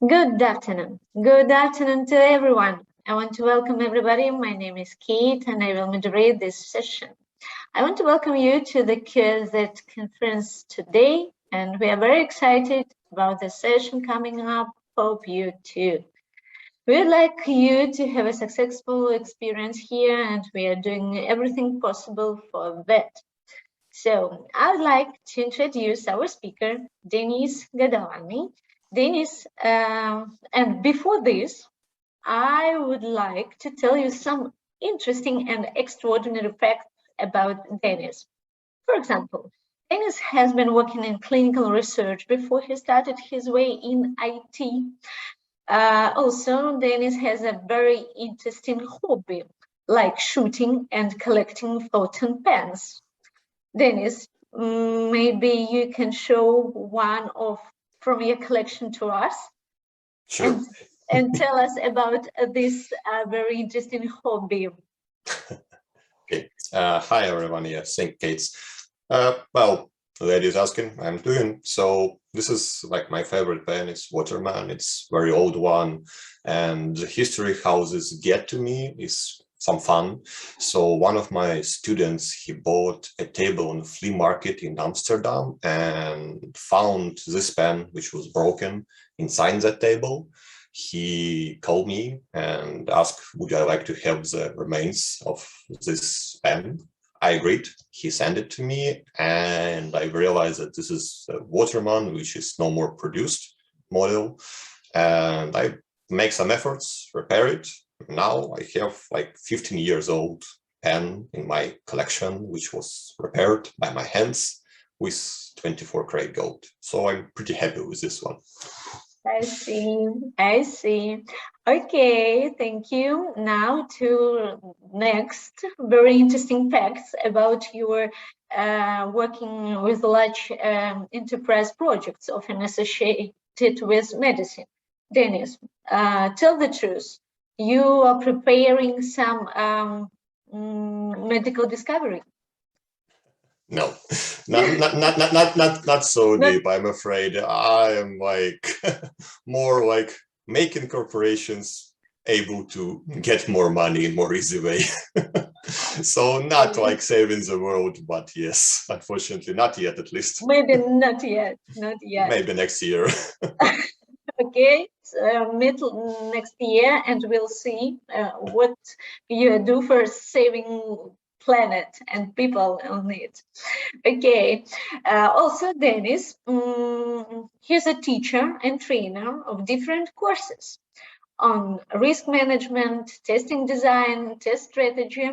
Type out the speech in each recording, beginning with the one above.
Good afternoon. Good afternoon to everyone. I want to welcome everybody. My name is Kate and I will moderate this session. I want to welcome you to the QZ conference today, and we are very excited about the session coming up. Hope you too. We would like you to have a successful experience here, and we are doing everything possible for that. So I would like to introduce our speaker, Denis Gadalani. Denis, and before this, I would like to tell you some interesting and extraordinary facts about Denis. For example, Denis has been working in clinical research before he started his way in IT. Also, Denis has a very interesting hobby, like shooting and collecting fountain pens. Denis, maybe you can show one from your collection to us. Sure. And tell us about this very interesting hobby. Okay. Hi, everyone. Yes, thank Kate. Well, the lady is asking, I'm doing. So this is like my favorite pen. It's Waterman. It's very old one. And the history how this get to me is some fun. So one of my students, he bought a table on a flea market in Amsterdam and found this pen, which was broken inside that table. He called me and asked, would I like to have the remains of this pen? I agreed. He sent it to me, and I realized that this is a Waterman, which is no more produced model. And I make some efforts, repair it. Now I have like 15 years old pen in my collection, which was repaired by my hands with 24 karat gold. So I'm pretty happy with this one. I see. Okay, thank you. Now to next very interesting facts about your working with large enterprise projects often associated with medicine. Denis, tell the truth. You are preparing some medical discovery. No, not so deep. I'm afraid I am like more like making corporations able to get more money in more easy way. So not like saving the world, but yes, unfortunately, not yet at least. Maybe not yet. Maybe next year. Okay, so next year, and we'll see what you do for saving planet and people on it. Okay, also Denis, he's a teacher and trainer of different courses on risk management, testing design, test strategy,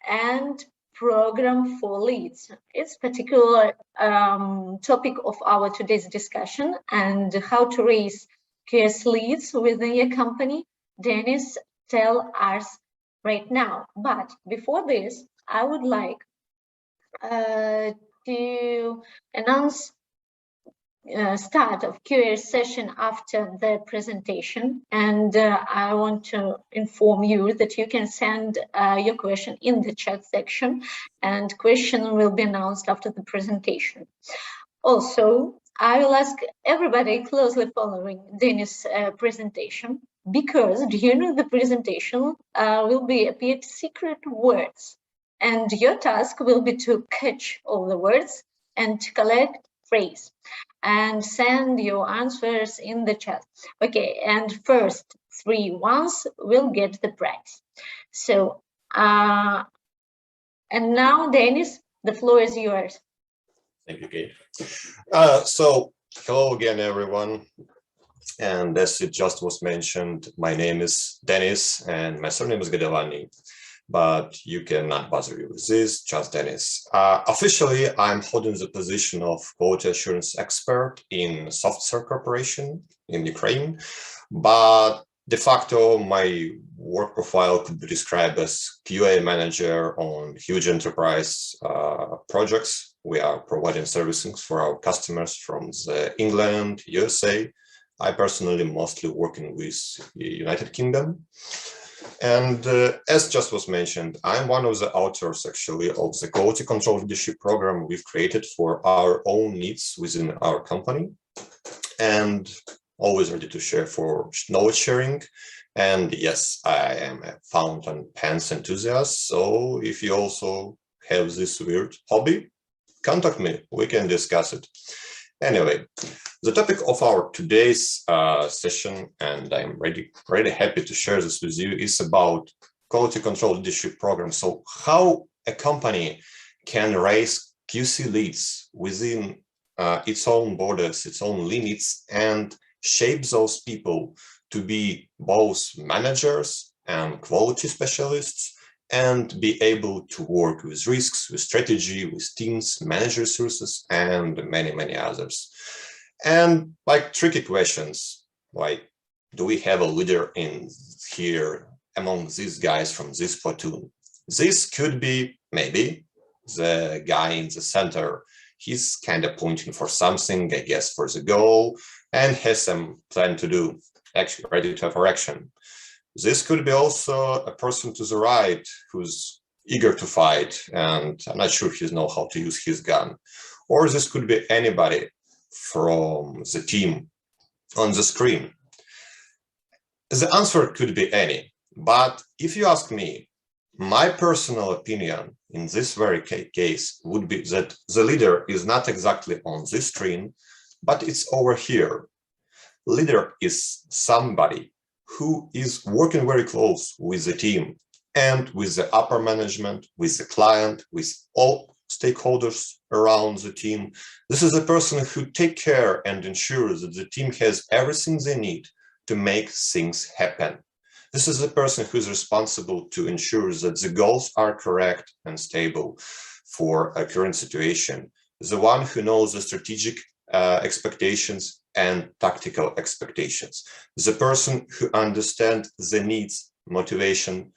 and program for leads. It's particular topic of our today's discussion, and how to raise QS leads within your company. Denis, tell us right now. But before this, I would like to announce start of QA session after the presentation, and I want to inform you that you can send your question in the chat section, and question will be announced after the presentation. Also, I will ask everybody closely following Denis' presentation, because during the presentation will be appeared secret words, and your task will be to catch all the words and to collect phrase and send your answers in the chat. Okay, and first 3 ones will get the prize. So And now, Dennis, the floor is yours. Thank you, Kate. So hello again, everyone. And as it just was mentioned, my name is Dennis and my surname is Gadavani, but you cannot bother you with this, just Dennis. Officially, I'm holding the position of quality assurance expert in SoftServe Corporation in Ukraine, but de facto, my work profile could be described as QA manager on huge enterprise projects. We are providing services for our customers from England, USA. I personally mostly working with the United Kingdom. And as just was mentioned, I'm one of the authors actually of the quality control leadership program we've created for our own needs within our company. And always ready to share for knowledge sharing. And yes, I am a fountain pens enthusiast. So if you also have this weird hobby, contact me, we can discuss it. Anyway, the topic of our today's session, and I'm really happy to share this with you, is about quality control leadership program. So how a company can raise QC leads within its own borders, its own limits, and shape those people to be both managers and quality specialists and be able to work with risks, with strategy, with teams, manage resources, and many, many others. And like tricky questions, like, do we have a leader in here among these guys from this platoon? This could be maybe the guy in the center. He's kind of pointing for something, I guess, for the goal, and has some plan to do, actually ready to have action. This could be also a person to the right who's eager to fight, and I'm not sure if he knows how to use his gun. Or this could be anybody from the team on the screen. The answer could be any, but if you ask me, my personal opinion in this very case would be that the leader is not exactly on this screen, but it's over here. Leader is somebody who is working very close with the team and with the upper management, with the client, with all stakeholders around the team. This is a person who takes care and ensures that the team has everything they need to make things happen. This is a person who is responsible to ensure that the goals are correct and stable for a current situation. The one who knows the strategic expectations and tactical expectations. The person who understands the needs, motivation,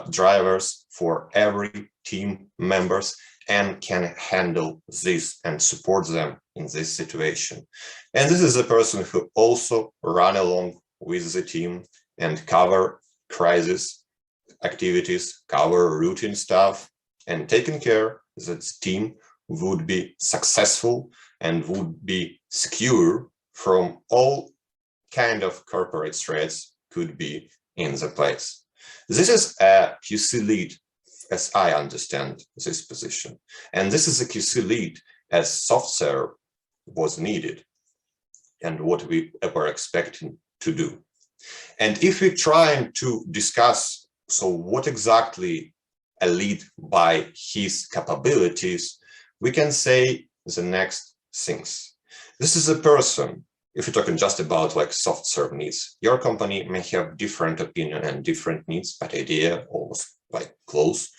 drivers for every team members and can handle this and support them in this situation. And this is a person who also run along with the team and cover crisis activities, cover routine stuff, and taking care that the team would be successful and would be secure from all kind of corporate threats could be in the place. This is a QC lead, as I understand this position. And this is a QC lead as SoftServe was needed and what we were expecting to do. And if we're trying to discuss, so what exactly a lead by his capabilities, we can say the next things. This is a person, if you're talking just about like SoftServe needs, your company may have different opinion and different needs, but idea almost like close.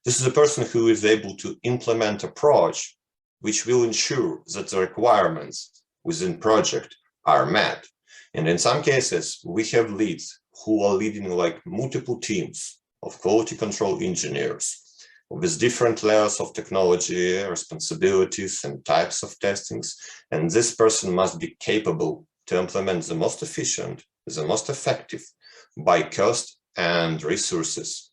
This is a person who is able to implement approach which will ensure that the requirements within project are met. And in some cases, we have leads who are leading like multiple teams of quality control engineers with different layers of technology, responsibilities, and types of testings. And this person must be capable to implement the most efficient, the most effective by cost and resources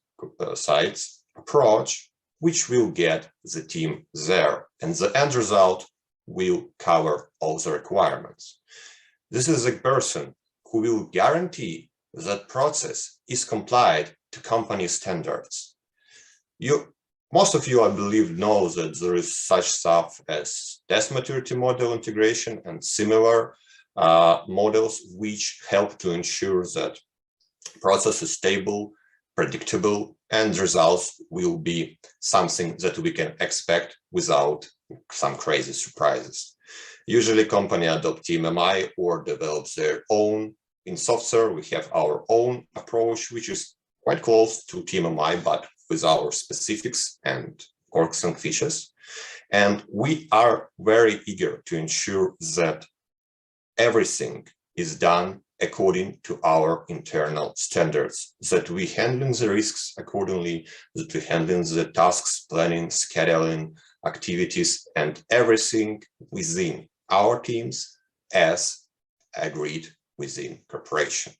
sides approach, which will get the team there. And the end result will cover all the requirements. This is a person who will guarantee that process is complied to company standards. Most of you, I believe, know that there is such stuff as test maturity model integration and similar models which help to ensure that process is stable predictable, and results will be something that we can expect without some crazy surprises. Usually company adopt TMMI or develops their own. In software, we have our own approach, which is quite close to TMMI, but with our specifics and quirks and features. And we are very eager to ensure that everything is done according to our internal standards, that we handle the risks accordingly, that we handle the tasks, planning, scheduling, activities, and everything within our teams as agreed within corporation.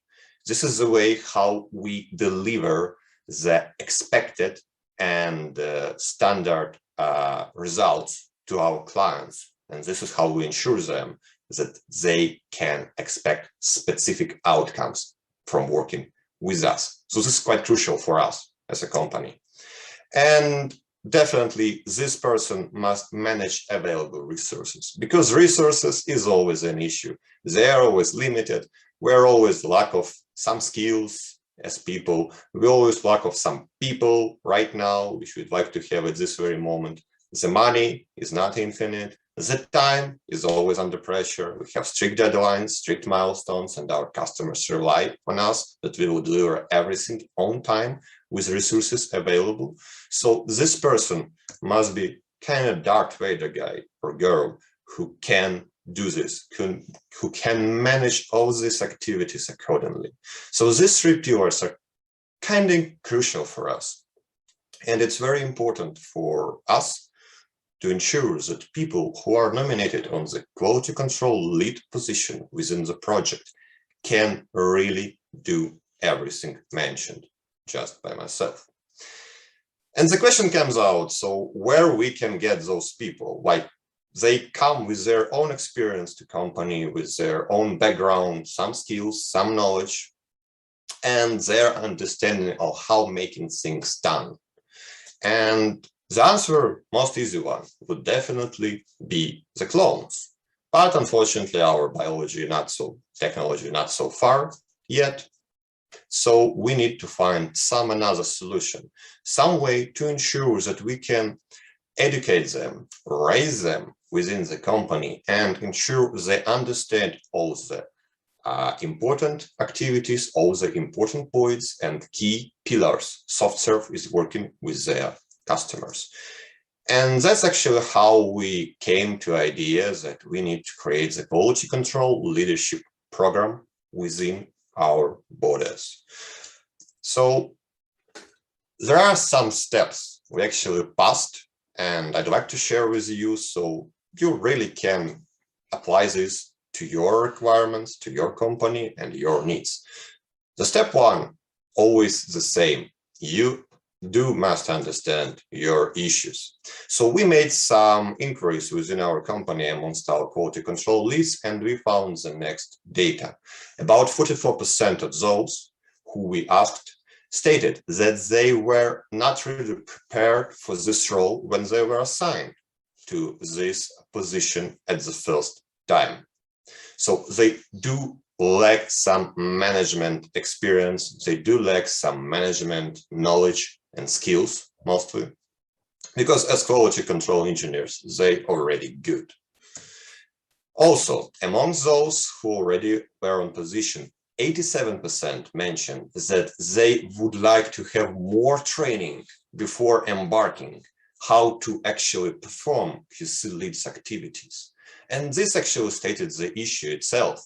This is the way how we deliver the expected and standard results to our clients. And this is how we ensure them that they can expect specific outcomes from working with us. So this is quite crucial for us as a company. And definitely this person must manage available resources, because resources is always an issue. They are always limited. We're always lack of some skills as people. We always lack of some people right now, which we'd like to have at this very moment. The money is not infinite. The time is always under pressure. We have strict deadlines, strict milestones, and our customers rely on us that we will deliver everything on time with resources available. So this person must be kind of Darth Vader guy or girl who can do this, who can manage all these activities accordingly. So these three pillars are kind of crucial for us. And it's very important for us to ensure that people who are nominated on the quality control lead position within the project can really do everything mentioned just by myself. And the question comes out, so where we can get those people? Like, they come with their own experience to company, with their own background, some skills, some knowledge, and their understanding of how making things done. And the answer, most easy one, would definitely be the clones. But unfortunately, our biology technology not so far yet. So we need to find another solution, some way to ensure that we can educate them, raise them within the company, and ensure they understand all the important activities, all the important points and key pillars SoftServe is working with their customers. And that's actually how we came to the idea that we need to create the quality control leadership program within our borders. So there are some steps we actually passed, and I'd like to share with you so you really can apply this to your requirements, to your company and your needs. The step one, always the same. You must understand your issues. So we made some inquiries within our company amongst our quality control leads, and we found the next data. About 44% of those who we asked stated that they were not really prepared for this role when they were assigned to this position at the first time. So they do lack some management experience, they do lack some management knowledge and skills, mostly, because as quality control engineers, they already good. Also, among those who already were on position, 87% mentioned that they would like to have more training before embarking how to actually perform QC leads activities. And this actually stated the issue itself.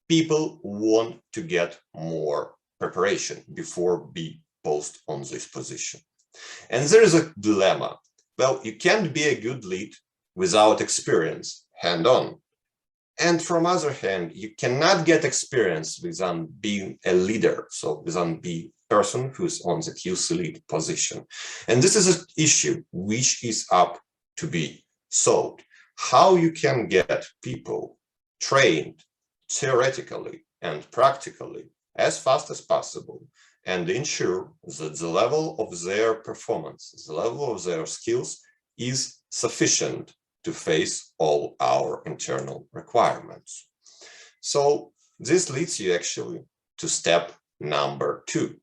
People want to get more preparation before be post on this position. And there is a dilemma. Well, you can't be a good lead without experience, hand-on. And from other hand, you cannot get experience without being a leader, so without being a person who's on the QC lead position. And this is an issue which is up to be solved. How you can get people trained theoretically and practically as fast as possible and ensure that the level of their performance, the level of their skills is sufficient to face all our internal requirements. So this leads you actually to step number 2.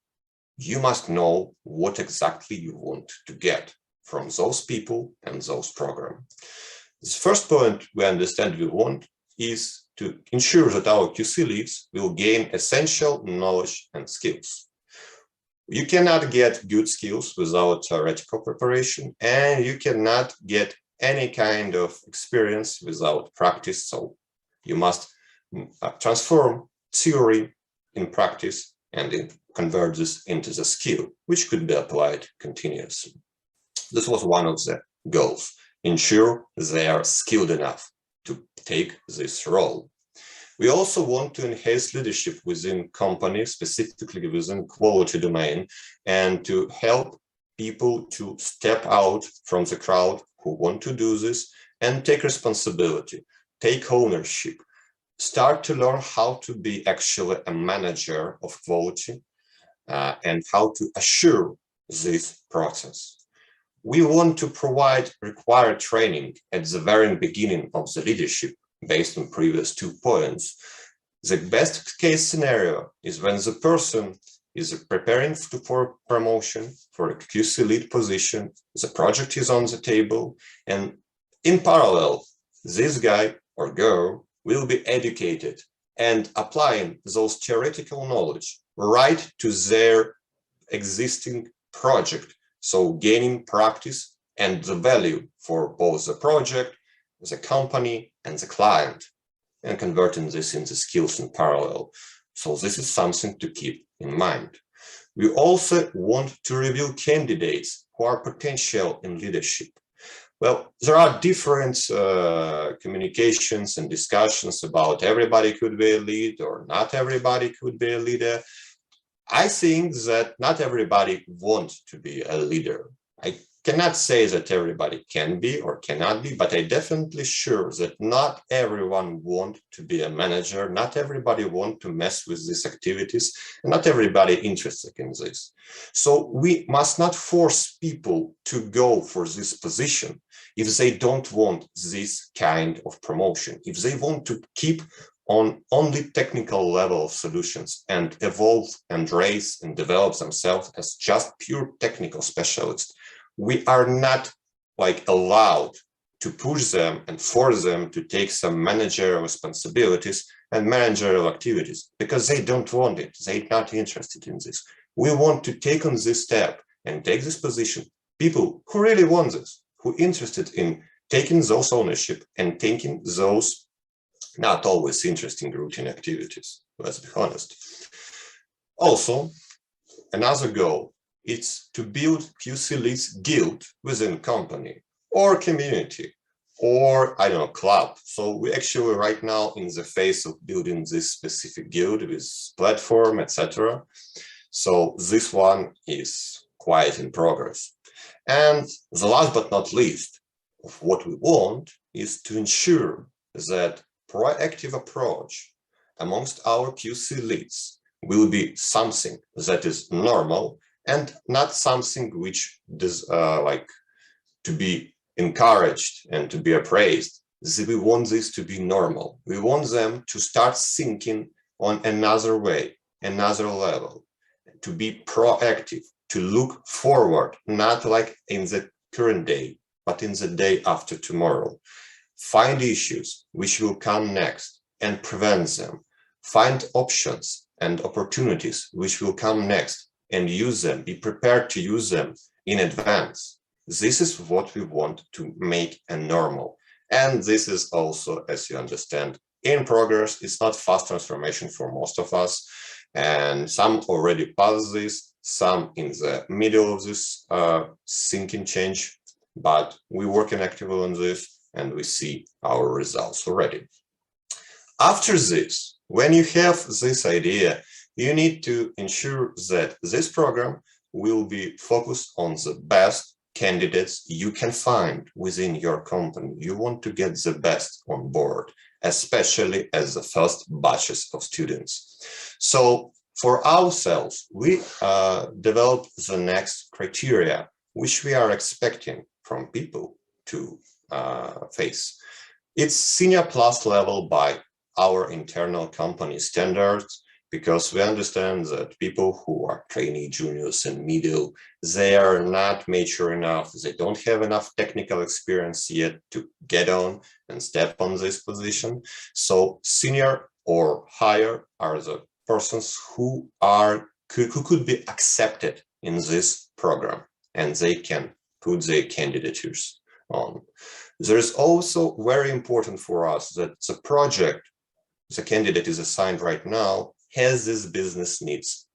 you must know what exactly you want to get from those people and those programs. The first point we understand we want is to ensure that our QC leads will gain essential knowledge and skills. You cannot get good skills without theoretical preparation, and you cannot get any kind of experience without practice. So you must transform theory in practice and convert this into the skill, which could be applied continuously. This was one of the goals. Ensure they are skilled enough to take this role. We also want to enhance leadership within companies, specifically within quality domain, and to help people to step out from the crowd who want to do this and take responsibility, take ownership, start to learn how to be actually a manager of quality and how to assure this process. We want to provide required training at the very beginning of the leadership based on previous 2 points. The best case scenario is when the person is preparing for promotion for a QC lead position, the project is on the table, and in parallel, this guy or girl will be educated and applying those theoretical knowledge right to their existing project. So gaining practice and the value for both the project, the company, and the client, and converting this into skills in parallel. So this is something to keep in mind. We also want to review candidates who are potential in leadership. Well, there are different communications and discussions about everybody could be a lead or not everybody could be a leader. I think that not everybody wants to be a leader. I cannot say that everybody can be or cannot be, but I definitely sure that not everyone wants to be a manager, not everybody wants to mess with these activities, and not everybody interested in this. So we must not force people to go for this position if they don't want this kind of promotion, if they want to keep on only technical level of solutions and evolve and raise and develop themselves as just pure technical specialists. We are not allowed to push them and force them to take some managerial responsibilities and managerial activities because they don't want it. They're not interested in this. We want to take on this step and take this position. People who really want this, who are interested in taking those ownership and taking those not always interesting routine activities, let's be honest. Also, another goal is to build QC leads guild within company or community or, I don't know, club. So we actually right now in the phase of building this specific guild with platform, etc. So this one is quite in progress. And the last but not least of what we want is to ensure that proactive approach amongst our QC leads will be something that is normal and not something which is to be encouraged and to be appraised. We want this to be normal. We want them to start thinking on another way, another level, to be proactive, to look forward, not like in the current day, but in the day after tomorrow. Find issues which will come next and prevent them. Find options and opportunities which will come next and use them. Be prepared to use them in advance. This is what we want to make a normal. And this is also, as you understand, in progress. It's not fast transformation for most of us. And some already passed this, some in the middle of this thinking change, but we're working actively on this. And we see our results already. After this, when you have this idea, you need to ensure that this program will be focused on the best candidates you can find within your company. You want to get the best on board, especially as the first batches of students. So for ourselves, we developed the next criteria, which we are expecting from people to face. It's senior plus level by our internal company standards. because we understand that people who are trainee, juniors, and middle, they are not mature enough. They don't have enough technical experience yet to get on and step on this position. So senior or higher are the persons who could be accepted in this program, and they can put their candidatures on. There is also very important for us that the project the candidate is assigned right now has this business needs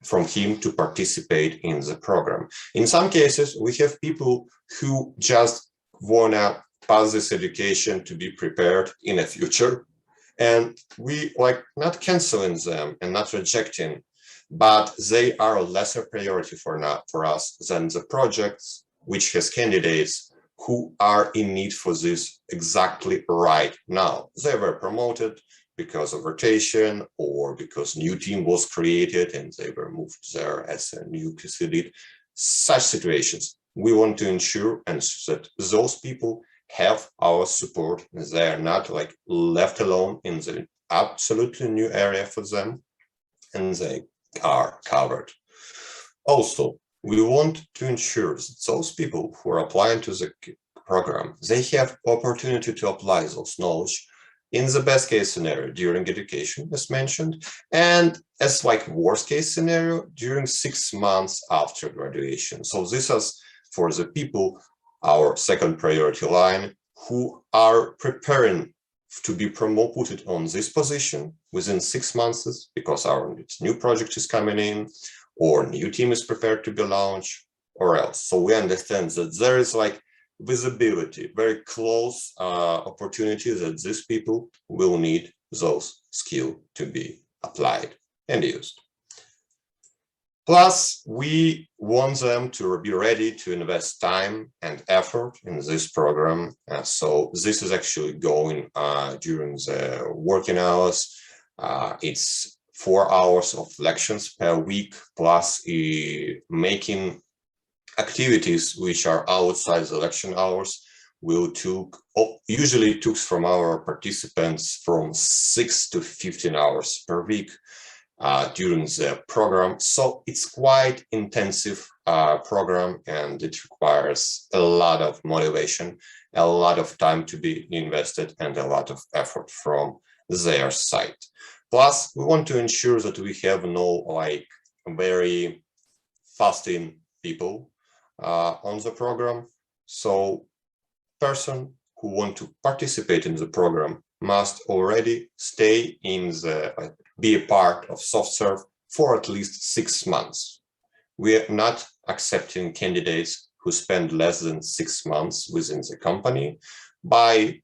from him to participate in the program. In some cases, we have people who just want to pass this education to be prepared in the future. And we like not canceling them and not rejecting, but they are a lesser priority for us than the projects which has candidates who are in need for this exactly right now. They were promoted because of rotation or because new team was created and they were moved there as a new PC lead. Such situations, we want to ensure and that those people have our support. They are not like left alone in the absolutely new area for them, and they are covered. Also, we want to ensure that those people who are applying to the program, they have opportunity to apply those knowledge in the best case scenario during education, as mentioned, and as like worst case scenario during 6 months after graduation. So this is for the people, our second priority line, who are preparing to be promoted on this position within 6 months because our new project is coming in or new team is prepared to be launched or else. So we understand that there is like visibility, very close opportunity that these people will need those skills to be applied and used. Plus, we want them to be ready to invest time and effort in this program. So this is actually going during the working hours. It's 4 hours of lections per week, plus making activities which are outside the election hours usually took from our participants from 6 to 15 hours per week during the program. So it's quite intensive program, and it requires a lot of motivation, a lot of time to be invested, and a lot of effort from their side. Plus, we want to ensure that we have no like very fasting people on the program. So person who want to participate in the program must already stay in be a part of SoftServe for at least 6 months. We are not accepting candidates who spend less than 6 months within the company by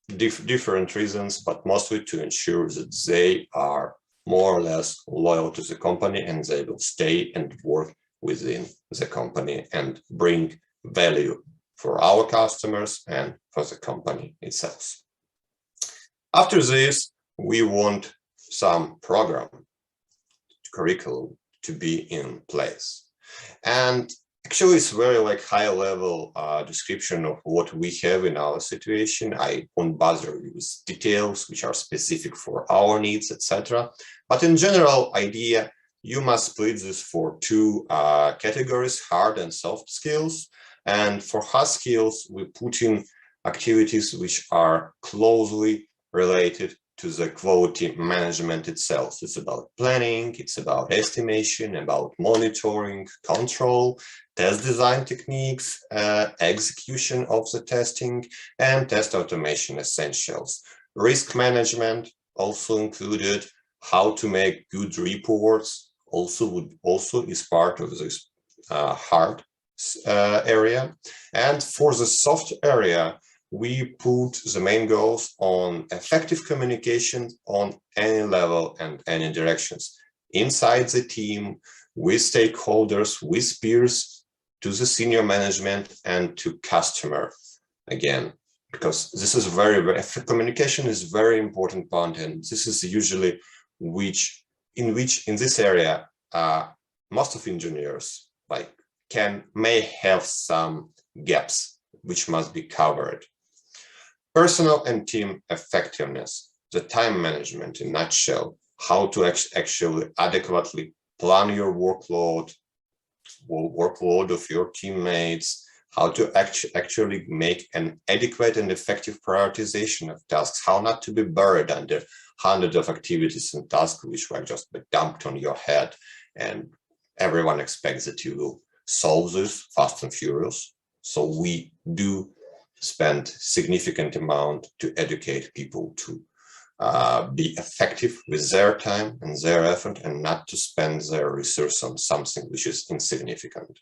different reasons, but mostly to ensure that they are more or less loyal to the company and they will stay and work within the company and bring value for our customers and for the company itself. After this, we want some program curriculum to be in place. And actually, it's very like high level description of what we have in our situation. I won't bother with details which are specific for our needs, etc. But in general idea, you must split this for 2 categories, hard and soft skills. And for hard skills, we put in activities which are closely related to the quality management itself. It's about planning, it's about estimation, about monitoring, control, test design techniques, execution of the testing, and test automation essentials. Risk management also included, how to make good reports also is part of this hard area. And for the soft area, we put the main goals on effective communication on any level and any directions, inside the team, with stakeholders, with peers, to the senior management and to customer again, because this is communication is very important part, and this is usually in this area, most of engineers may have some gaps which must be covered. Personal and team effectiveness, the time management in a nutshell, how to actually adequately plan your workload of your teammates, how to actually make an adequate and effective prioritization of tasks, how not to be buried under hundreds of activities and tasks which were just dumped on your head, and everyone expects that you will solve this fast and furious. So we do spend significant amount to educate people to be effective with their time and their effort, and not to spend their resource on something which is insignificant.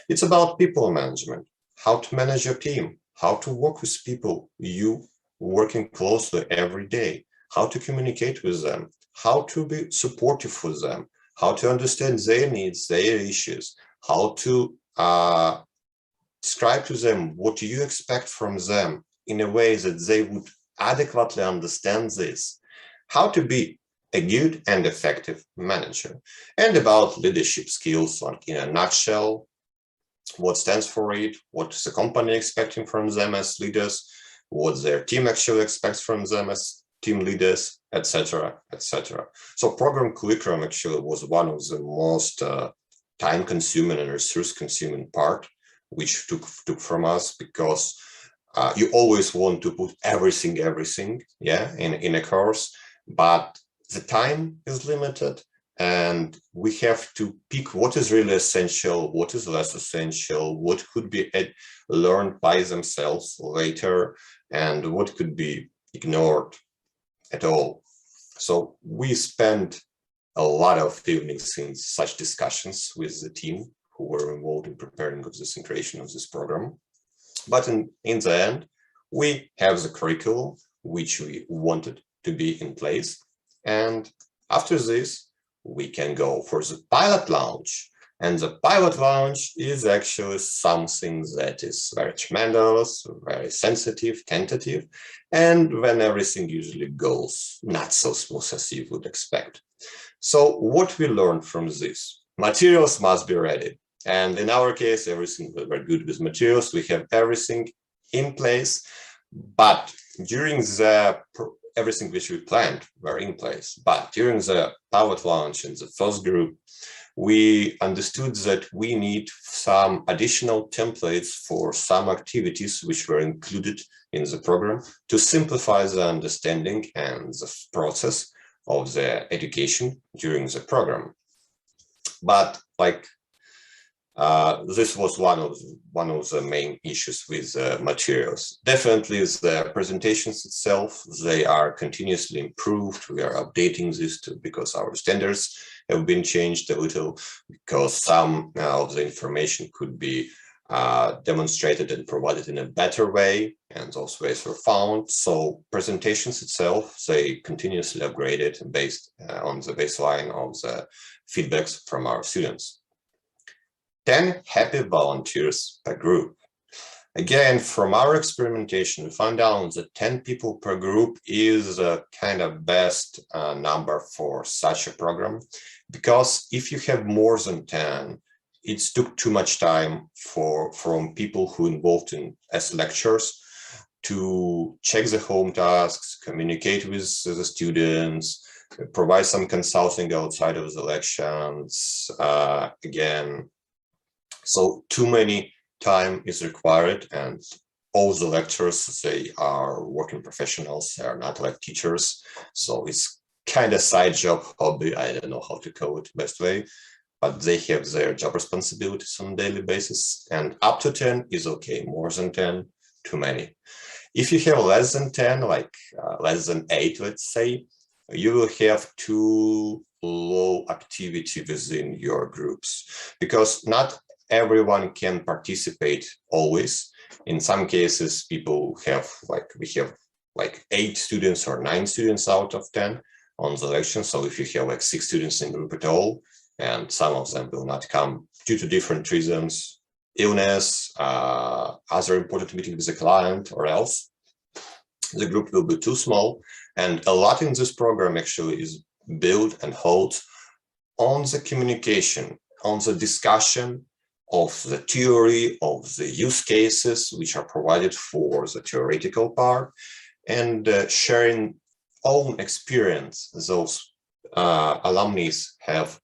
It's about people management, how to manage your team, how to work with people you working closely every day, how to communicate with them, how to be supportive with them, how to understand their needs, their issues, how to describe to them what you expect from them in a way that they would adequately understand this, how to be a good and effective manager, and about leadership skills, like in a nutshell, what stands for it, what is the company expecting from them as leaders, what their team actually expects from them as team leaders, etc., etc. So program curriculum actually was one of the most time-consuming and resource-consuming part, which took from us, because you always want to put everything, yeah, in a course, but the time is limited, and we have to pick what is really essential, what is less essential, what could be learned by themselves later, and what could be ignored at all. So we spent a lot of evenings in such discussions with the team who were involved in preparing of this and creation of this program. But in the end, we have the curriculum which we wanted to be in place. And after this, we can go for the pilot launch. And the pilot launch is actually something that is very tremendous, very sensitive, tentative, and when everything usually goes not so smooth as you would expect. So what we learned from this? Materials must be ready. And in our case, everything was very good with materials. We have everything in place, but during the everything which we planned were in place. But during the pilot launch in the first group, we understood that we need some additional templates for some activities which were included in the program to simplify the understanding and the process of the education during the program. But like this was one of the main issues with materials. Definitely the presentations itself, they are continuously improved. We are updating this because our standards have been changed a little, because some of the information could be demonstrated and provided in a better way, and those ways were found. So presentations itself, they continuously upgraded based on the baseline of the feedbacks from our students. 10 happy volunteers per group. Again, from our experimentation, we found out that 10 people per group is a kind of best number for such a program, because if you have more than 10, it took too much time from people who involved in as lecturers to check the home tasks, communicate with the students, provide some consulting outside of the lections. Again, so too many time is required, and all the lecturers, they are working professionals, they are not like teachers. So it's kind of side job, hobby, I don't know how to call it best way, but they have their job responsibilities on a daily basis, and up to 10 is okay, more than 10, too many. If you have less than 10, like less than 8, let's say, you will have too low activity within your groups, because not everyone can participate always. In some cases, people have we have 8 students or 9 students out of 10 on the lecture. So if you have like 6 students in group at all, and some of them will not come due to different reasons, illness, other important meeting with the client or else, the group will be too small. And a lot in this program actually is built and holds on the communication, on the discussion of the theory, of the use cases which are provided for the theoretical part, and sharing own experience, those alumni have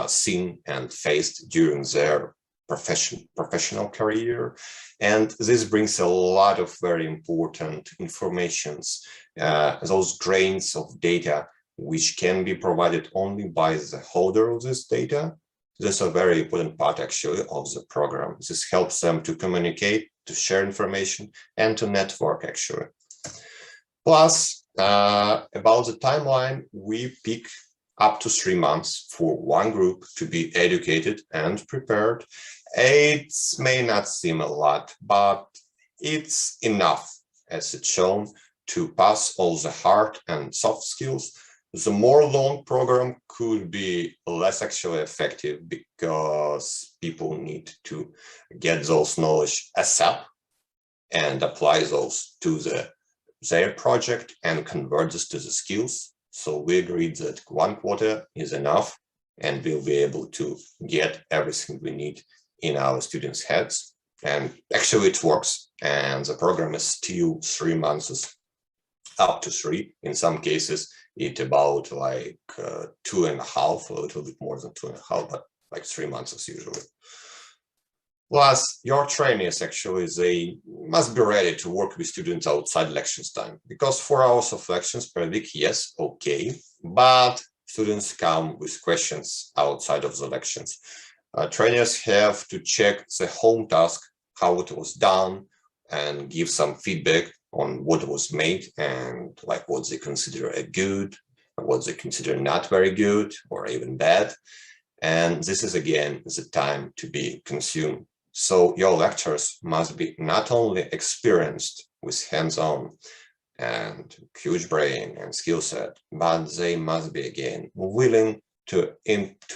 seen and faced during their professional career. And this brings a lot of very important informations, those grains of data, which can be provided only by the holder of this data. This is a very important part actually of the program. This helps them to communicate, to share information, and to network actually. Plus, about the timeline, we pick up to 3 months for one group to be educated and prepared. It may not seem a lot, but it's enough, as it's shown, to pass all the hard and soft skills. The more long program could be less actually effective because people need to get those knowledge ASAP and apply those to their project and convert this to the skills. So we agreed that 1 quarter is enough and we'll be able to get everything we need in our students' heads. And actually it works. And the program is still 3 months, up to 3. In some cases, it's about like 2.5, a little bit more than 2.5, but like 3 months usually. Plus, your trainees actually, they must be ready to work with students outside lections time, because 4 hours of lections per week, yes, okay, but students come with questions outside of the lections. Trainers have to check the home task, how it was done, and give some feedback on what was made and like what they consider a good, what they consider not very good or even bad. And this is again the time to be consumed. So your lecturers must be not only experienced with hands-on and huge brain and skill set, but they must be again willing to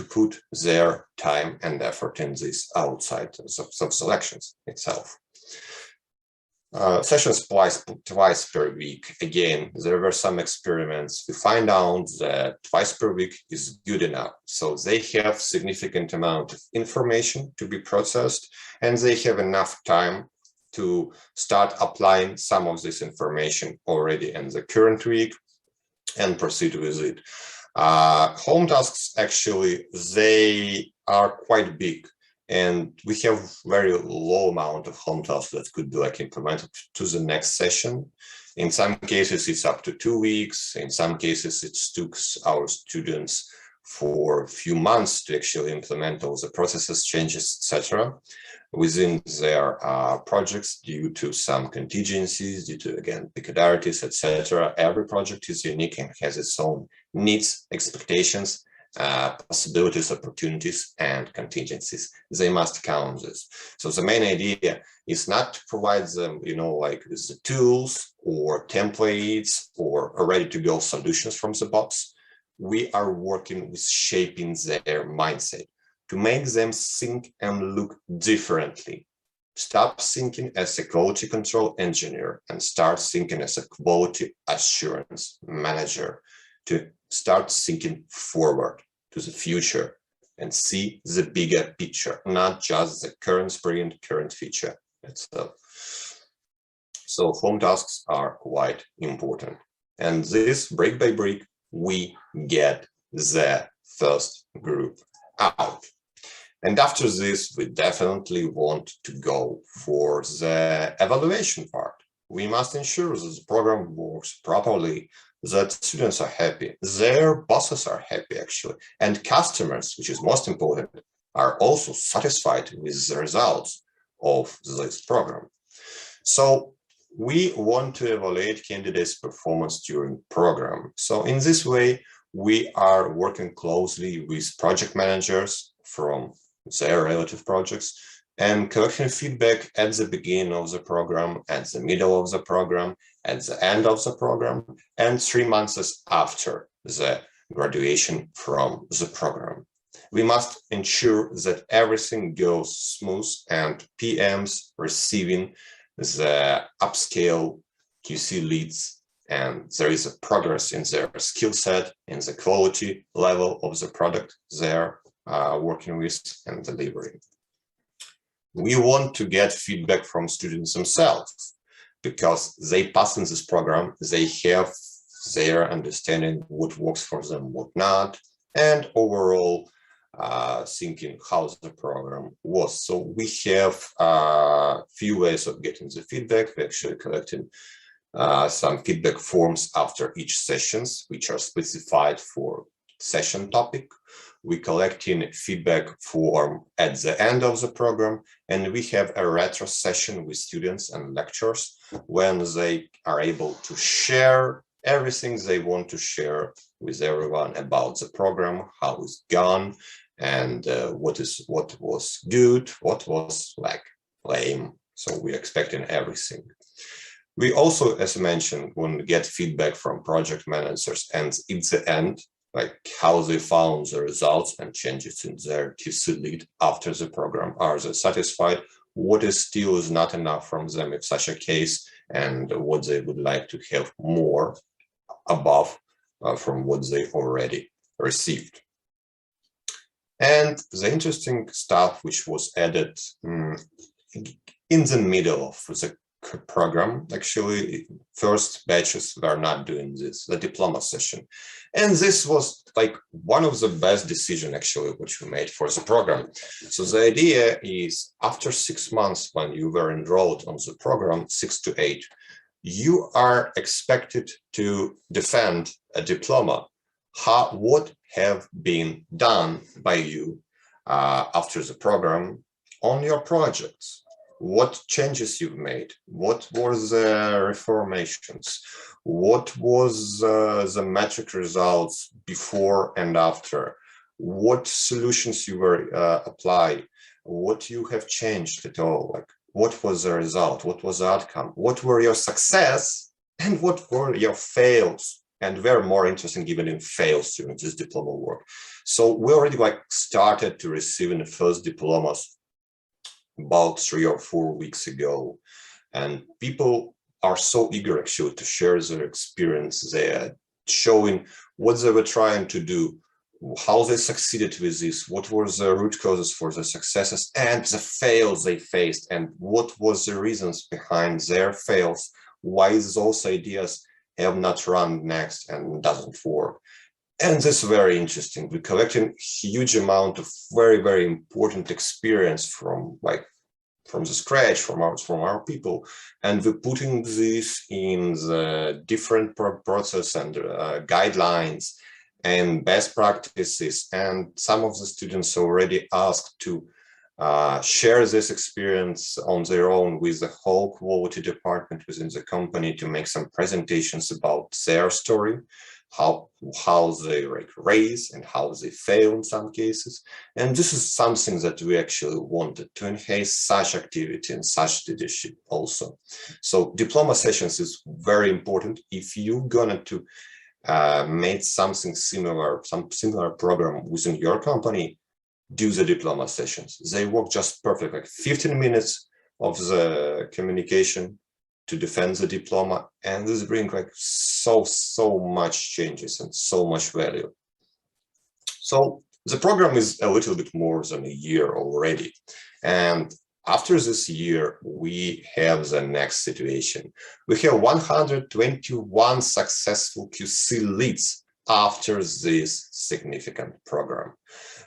put their time and effort in this outside of selections itself. Sessions twice per week. Again, there were some experiments. We find out that twice per week is good enough. So they have significant amount of information to be processed, and they have enough time to start applying some of this information already in the current week and proceed with it. Home tasks, actually, they are quite big. And we have very low amount of home tasks that could be like implemented to the next session. In some cases, it's up to 2 weeks. In some cases, it took our students for a few months to actually implement all the processes, changes, etc. within their projects due to some contingencies, due to, again, peculiarities, etc. Every project is unique and has its own needs, expectations, possibilities, opportunities, and contingencies. They must count this. So the main idea is not to provide them, like the tools or templates or ready-to-go solutions from the box. We are working with shaping their mindset to make them think and look differently. Stop thinking as a quality control engineer and start thinking as a quality assurance manager, to start thinking forward to the future and see the bigger picture, not just the current sprint, current feature itself. So home tasks are quite important. And this brick by brick, we get the first group out. And after this, we definitely want to go for the evaluation part. We must ensure that the program works properly, that students are happy, their bosses are happy actually, and customers, which is most important, are also satisfied with the results of this program. So we want to evaluate candidates' performance during program. So in this way, we are working closely with project managers from their relative projects and collecting feedback at the beginning of the program, at the middle of the program, at the end of the program, and 3 months after the graduation from the program. We must ensure that everything goes smooth and PMs receiving the upscale QC leads, and there is a progress in their skill set, in the quality level of the product they're working with and delivering. We want to get feedback from students themselves, because they pass in this program, they have their understanding what works for them, what not, and overall thinking how the program was. So we have a few ways of getting the feedback. We're actually collecting some feedback forms after each sessions, which are specified for session topic. We collecting feedback form at the end of the program, and we have a retro session with students and lecturers when they are able to share everything they want to share with everyone about the program, how it's gone, and what was good, what was like lame. So we're expecting everything. We also, as I mentioned, want to get feedback from project managers, and in the end, like how they found the results and changes in their QC lead after the program. Are they satisfied? What is still is not enough from them if such a case, and what they would like to have more above from what they already received. And the interesting stuff which was added in the middle of the program, actually, first batches were not doing this, the diploma session. And this was like one of the best decisions actually which we made for the program. So the idea is after 6 months when you were enrolled on the program, 6 to 8, you are expected to defend a diploma. What have been done by you after the program on your projects? What changes you've made? What were the reformations? What was the metric results before and after? What solutions you were applied? What you have changed at all? Like, what was the result? What was the outcome? What were your success and what were your fails? And very more interesting given in fails during this diploma work. So we already started to receiving the first diplomas about 3 or 4 weeks ago, and people are so eager actually to share their experience there, showing what they were trying to do, how they succeeded with this, what were the root causes for the successes and the fails they faced, and what was the reasons behind their fails, why those ideas have not run next and doesn't work. And this is very interesting. We're collecting huge amount of very, very important experience from the scratch, from our people, and we're putting this in the different process and guidelines and best practices. And some of the students already asked to share this experience on their own with the whole quality department within the company to make some presentations about their story, how they raise and how they fail in some cases. And this is something that we actually wanted to enhance such activity and such leadership also. So diploma sessions is very important. If you're gonna to make something similar, some similar program within your company, do the diploma sessions. They work just perfect, like 15 minutes of the communication to defend the diploma, and this brings so much changes and so much value. So the program is a little bit more than a year already, and after this year we have the next situation. We have 121 successful QC leads after this significant program.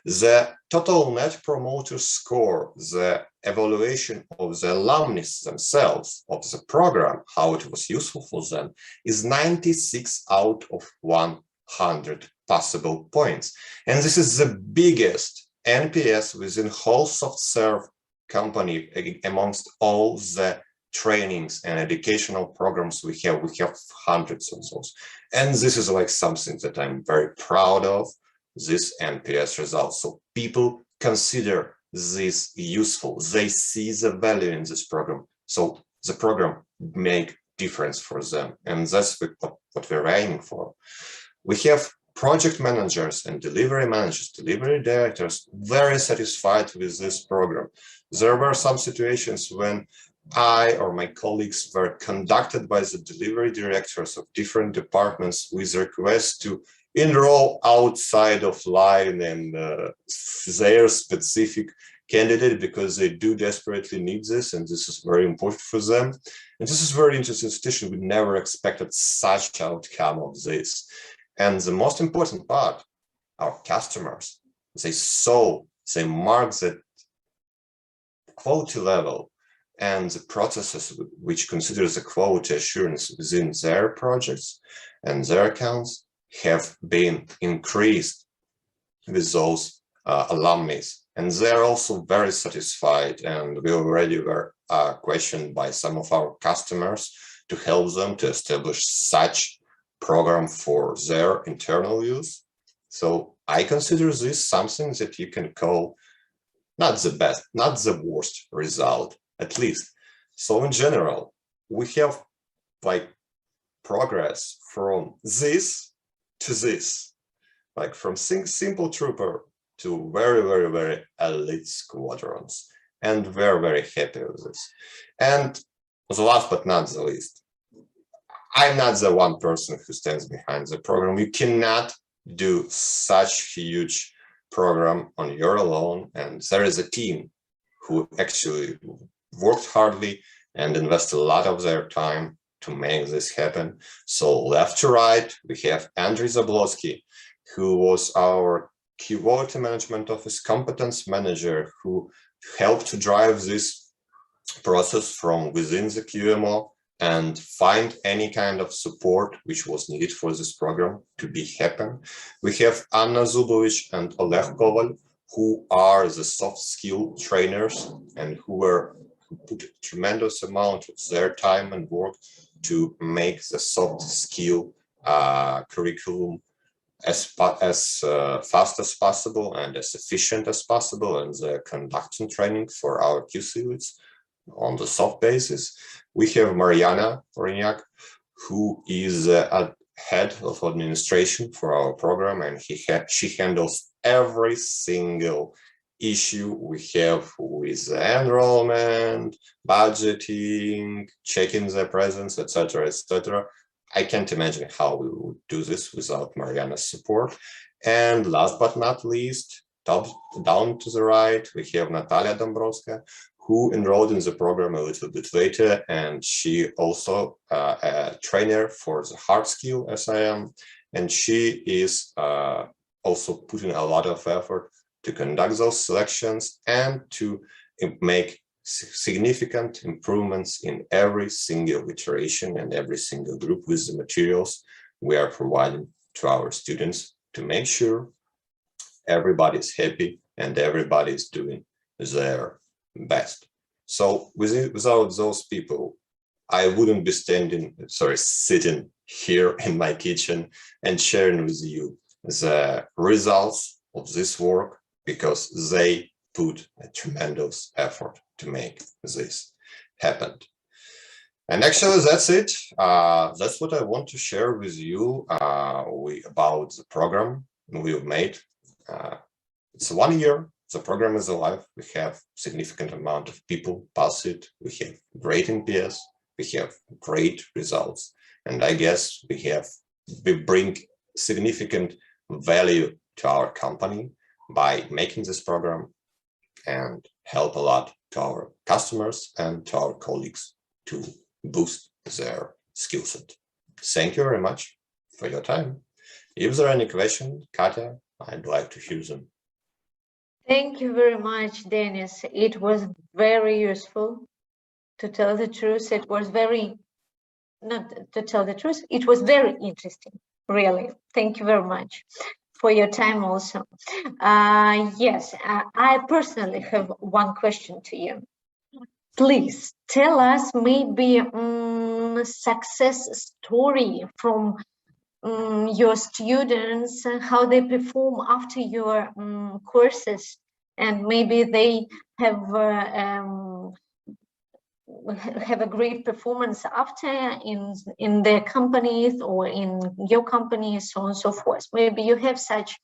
The total net promoter score, the evaluation of the alumni themselves of the program, how it was useful for them, is 96 out of 100 possible points. And this is the biggest NPS within whole SoftServe company amongst all the trainings and educational programs we have. We have hundreds of those. And this is like something that I'm very proud of, this NPS result. So people consider this useful. They see the value in this program. So the program make difference for them. And that's what we're aiming for. We have project managers and delivery managers, delivery directors, very satisfied with this program. There were some situations when I or my colleagues were conducted by the delivery directors of different departments with requests to enroll outside of line and their specific candidate because they do desperately need this, and this is very important for them. And this is very interesting institution. We never expected such outcome of this. And the most important part, our customers, they mark the quality level and the processes which consider the quality assurance within their projects and their accounts have been increased with those alumni. And they're also very satisfied, and we already were questioned by some of our customers to help them to establish such program for their internal use. So I consider this something that you can call not the best, not the worst result, at least. So in general, we have like progress from this to this, like from simple trooper to very, very, very elite squadrons, and we're very happy with this. And the last but not the least, I'm not the one person who stands behind the program. You cannot do such huge program on your alone, and there is a team who actually worked hardly and invest a lot of their time to make this happen. So left to right, we have Andriy Zablosky, who was our quality management office competence manager, who helped to drive this process from within the QMO and find any kind of support which was needed for this program to be happen. We have Anna Zubovich and Oleg Koval, who are the soft skill trainers and who put a tremendous amount of their time and work to make the soft skill curriculum as fast as possible and as efficient as possible, and the conducting training for our QC leads on the soft basis. We have Mariana Orignac, who is a head of administration for our program, and she handles every single issue we have with the enrollment, budgeting, checking the presence, etc., etc. I can't imagine how we would do this without Mariana's support. And last but not least, down to the right, we have Natalia Dombrovska, who enrolled in the program a little bit later, and she also a trainer for the hard skill as I am, and she is also putting a lot of effort to conduct those selections and to make significant improvements in every single iteration and every single group with the materials we are providing to our students to make sure everybody's happy and everybody's doing their best. So without those people, I wouldn't be sitting here in my kitchen and sharing with you the results of this work, because they put a tremendous effort to make this happen. And actually, that's it. That's what I want to share with you about the program we've made. It's 1 year. The program is alive. We have significant amount of people pass it. We have great NPS. We have great results. And I guess we bring significant value to our company by making this program and help a lot to our customers and to our colleagues to boost their skill set. Thank you very much for your time. If there are any questions, Katya, I'd like to hear them. Thank you very much, Denis. It was very useful. To tell the truth, it was very, not to tell the truth, it was very interesting, really. Thank you very much for your time also. Yes, I personally have one question to you. Please tell us maybe success story from your students, how they perform after your courses, and maybe they have a great performance after in their companies or in your company, so on and so forth. Maybe you have such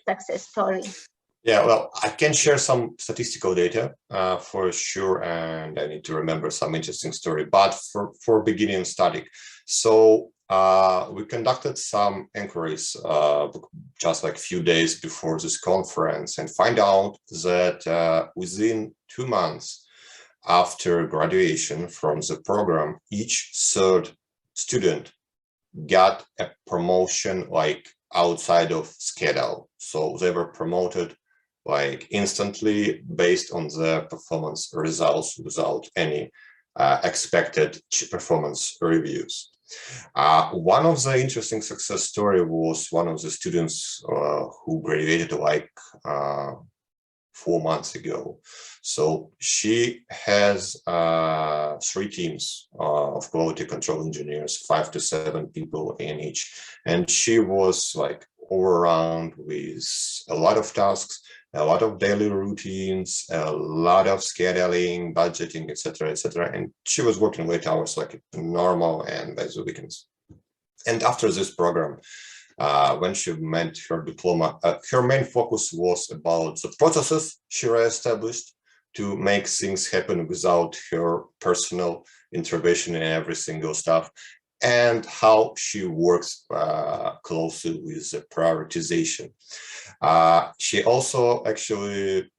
success story. Yeah, well, I can share some statistical data for sure, and I need to remember some interesting story, but for beginning static. So we conducted some inquiries just like a few days before this conference and find out that within 2 months after graduation from the program, each third student got a promotion like outside of schedule. So they were promoted like instantly based on their performance results without any expected performance reviews. One of the interesting success story was one of the students who graduated like 4 months ago. So she has 3 teams of quality control engineers, 5 to 7 people in each. And she was like overrun with a lot of tasks, a lot of daily routines, a lot of scheduling, budgeting, etc., etc. And she was working late hours like normal and by the weekends. And after this program, when she met her diploma, her main focus was about the processes she reestablished to make things happen without her personal intervention in every single stuff, and how she works closely with the prioritization. She also actually,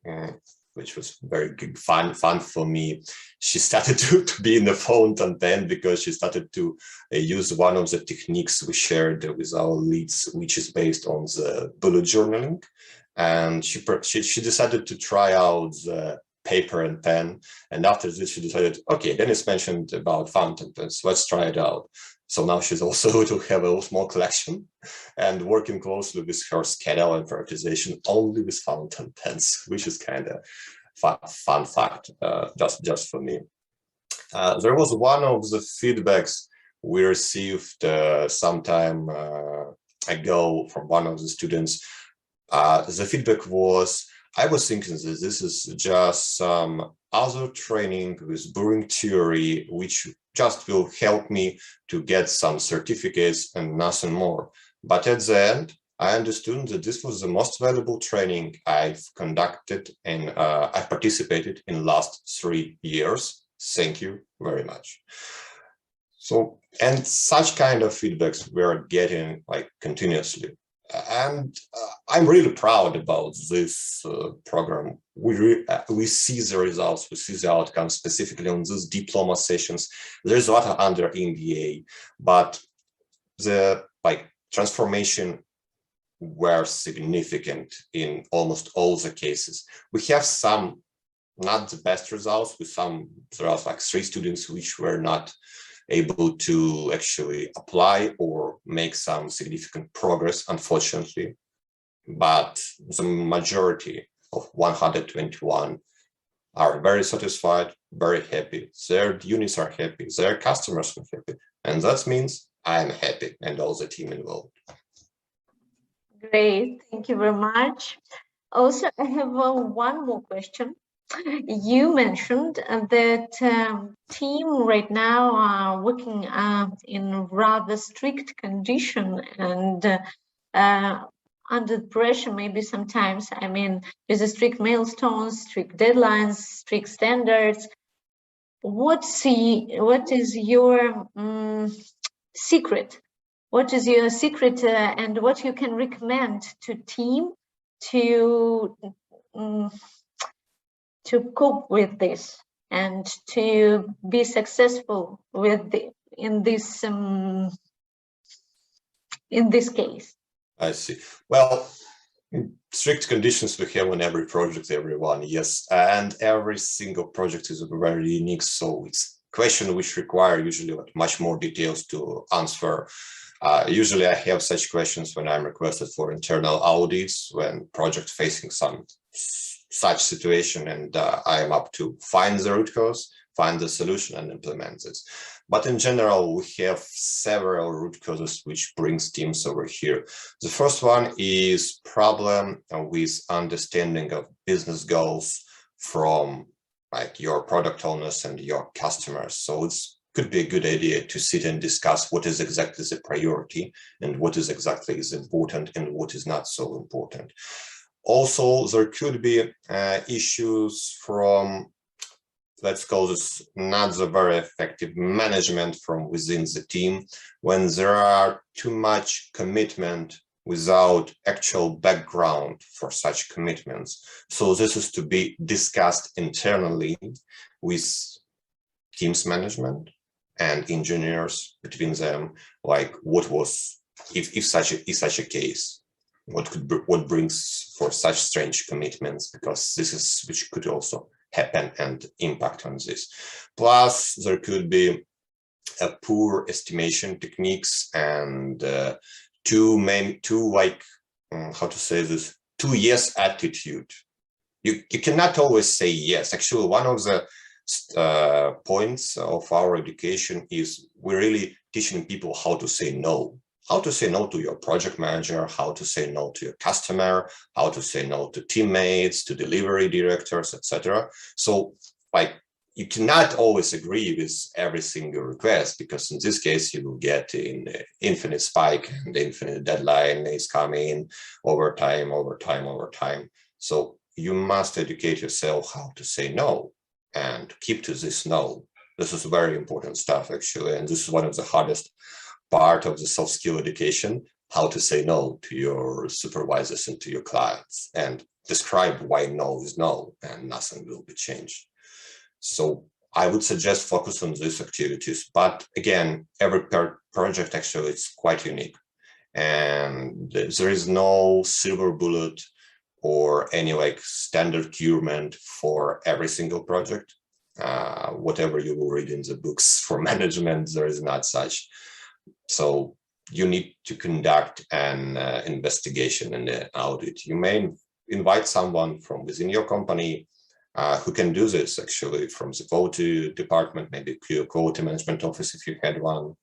which was very good, fun for me, she started to be in the fountain pen because she started to use one of the techniques we shared with our leads, which is based on the bullet journaling. And she decided to try out the paper and pen. And after this, she decided, okay, Dennis mentioned about fountain pens, let's try it out. So now she's also to have a small collection and working closely with her schedule and prioritization only with fountain pens, which is kind of fun fact, just for me. There was one of the feedbacks we received some time ago from one of the students. The feedback was, I was thinking that this is just some other training with boring theory, which just will help me to get some certificates and nothing more. But at the end, I understood that this was the most valuable training I've conducted and I participated in last 3 years. Thank you very much. So, and such kind of feedbacks we are getting like continuously. And I'm really proud about this program. We see the results, we see the outcomes specifically on these diploma sessions. There's a lot under MBA, but the transformation were significant in almost all the cases. We have some not the best results with some, there are like 3 students which were not able to actually apply or make some significant progress, unfortunately. But the majority of 121 are very satisfied, very happy. Their units are happy, their customers are happy. And that means I'm happy and all the team involved. Great, thank you very much. Also, I have one more question. You mentioned that team right now are working in rather strict condition and under pressure, maybe sometimes, I mean, with the strict milestones, strict deadlines, strict standards. What is your secret? What is your secret and what you can recommend to team to cope with this and to be successful with in this case? I see. Well, strict conditions we have on every project, everyone, yes, and every single project is very unique. So it's a question which require usually much more details to answer. Usually I have such questions when I'm requested for internal audits, when project facing some such situation, and I am up to find the root cause, find the solution and implement this. But in general, we have several root causes which brings teams over here. The first one is problem with understanding of business goals from like your product owners and your customers. So it's could be a good idea to sit and discuss what is exactly the priority and what is exactly is important and what is not so important. Also, there could be issues from let's call this not the very effective management from within the team when there are too much commitment without actual background for such commitments. So this is to be discussed internally with teams management and engineers between them, like what was, if such a case, what brings for such strange commitments, because this is which could also happen and impact on this. Plus, there could be a poor estimation techniques and too yes attitude. You cannot always say yes. Actually, one of the points of our education is we're really teaching people how to say no. How to say no to your project manager, how to say no to your customer, how to say no to teammates, to delivery directors, etc. So, like, you cannot always agree with every single request, because in this case, you will get an infinite spike and infinite deadline is coming over time. So you must educate yourself how to say no and keep to this no. This is very important stuff, actually, and this is one of the hardest part of the soft skill education, how to say no to your supervisors and to your clients, and describe why no is no, and nothing will be changed. So I would suggest focus on these activities. But again, every project actually is quite unique, and there is no silver bullet or any like standard curement for every single project. Whatever you will read in the books for management, there is not such. So you need to conduct an investigation and an audit. You may invite someone from within your company who can do this, actually, from the quality department, maybe quality management office if you had one,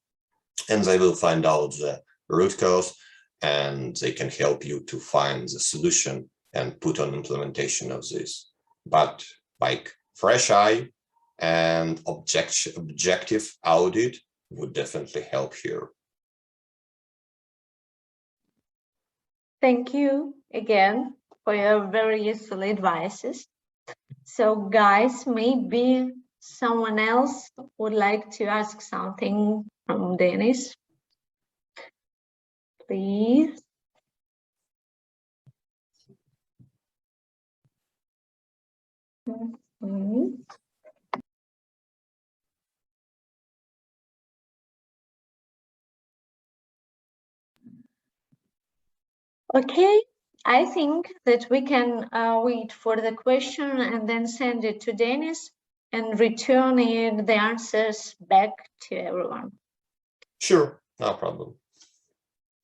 and they will find out the root cause, and they can help you to find the solution and put on implementation of this. But like fresh eye and objective audit would definitely help here. Thank you again for your very useful advices. So guys, maybe someone else would like to ask something from Dennis. Please. Mm-hmm. Okay, I think that we can wait for the question and then send it to Dennis and return the answers back to everyone. Sure, no problem.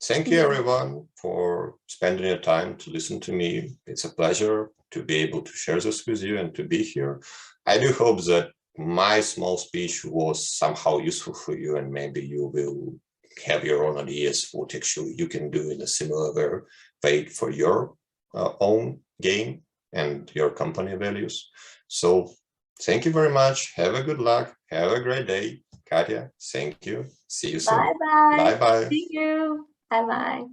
Thank you, everyone, for spending your time to listen to me. It's a pleasure to be able to share this with you and to be here. I do hope that my small speech was somehow useful for you, and maybe you will have your own ideas for what actually you can do in a similar way for your own gain and your company values. So thank you very much. Have a good luck. Have a great day. Katya, thank you. See you soon. Bye-bye. Bye-bye. See you. Bye-bye.